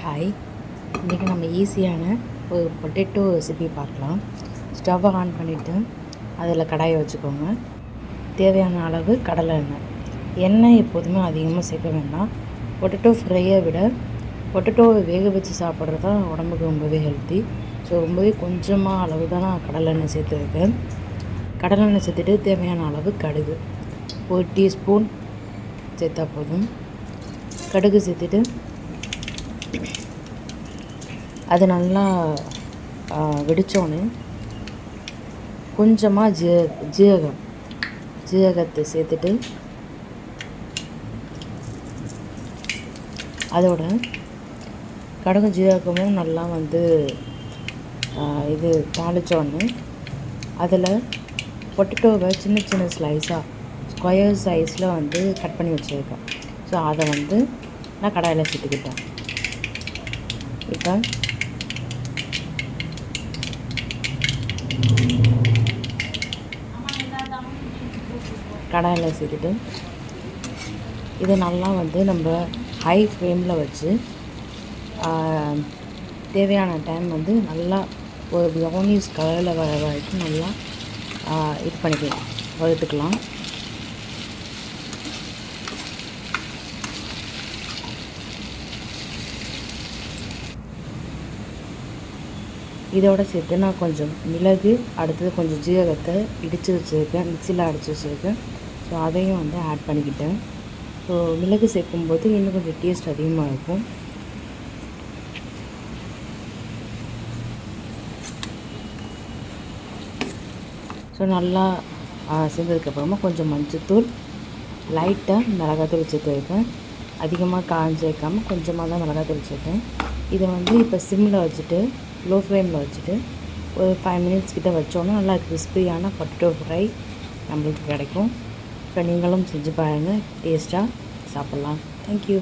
Hi, இன்றைக்கி நம்ம ஈஸியான ஒரு பொட்டேட்டோ ரெசிபி பார்க்கலாம். ஸ்டவ்வை ஆன் பண்ணிவிட்டு அதில் கடாயை வச்சுக்கோங்க. தேவையான அளவு கடலை எண்ணெய் எப்போதுமே அதிகமாக சேர்க்க வேண்டாம். பொட்டேட்டோ ஃப்ரையை விட பொட்டேட்டோவை வேக வச்சு சாப்பிட்றது தான் உடம்புக்கு ரொம்பவே ஹெல்த்தி. ஸோ ரொம்பவே கொஞ்சமாக அளவு தான் நான் கடலெண்ணெய் சேர்த்துருக்கேன். கடலெண்ணெய் சேர்த்துட்டு தேவையான அளவு கடுகு 1 டீஸ்பூன் சேர்த்தா போதும். கடுகு சேர்த்துட்டு அது நல்லா வெடித்தோன்னே கொஞ்சமாக ஜீரகத்தை சேர்த்துட்டு அதோட கடுகு ஜீரகமும் நல்லா இது தாளித்தோன்னு அதில் பொட்டேட்டோவை சின்ன சின்ன ஸ்லைஸாக ஸ்கொயர் சைஸில் கட் பண்ணி வச்சுருக்கேன். ஸோ அதை நான் கடாயில் சேர்த்துக்கிட்டேன். இப்போ கடாயில் சேர்த்துட்டு இதை நல்லா நம்ம ஹை ஃப்ளேமில் வச்சு தேவையான டைம் நல்லா ஒரு ப்ரௌனிஷ் கலரில் வர வரைக்கும் நல்லா இது பண்ணிக்கலாம், வறுத்துக்கலாம். இதோடு சேர்த்து நான் கொஞ்சம் மிளகு, அடுத்தது கொஞ்சம் ஜீரகத்தை இடித்து வச்சுருக்கேன், மிக்சியில் அடித்து வச்சுருக்கேன். ஸோ அதையும் ஆட் பண்ணிக்கிட்டேன். ஸோ மிளகு சேர்க்கும்போது இன்னும் கொஞ்சம் டேஸ்ட் அதிகமாக இருக்கும். ஸோ நல்லா சேர்ந்ததுக்கப்புறமா கொஞ்சம் மஞ்சள்தூள், லைட்டாக மிளகாத்தூள் சேர்த்துருக்கேன். அதிகமாக காரம் சேர்க்காமல் கொஞ்சமாக தான் மிளகாத்தூள் சேர்த்தேன். இதை இப்போ சிம்மில் வச்சுட்டு லோ ஃப்ளேமில் வச்சுட்டு ஒரு 5 மினிட்ஸ் கிட்ட வச்சோன்னா நல்லா கிறிஸ்பியான பொட்டேட்டோ ஃப்ரை நம்மளுக்கு கிடைக்கும். இப்போ நீங்களும் செஞ்சு பாருங்கள், டேஸ்ட்டாக சாப்பிட்லாம். தேங்க்யூ.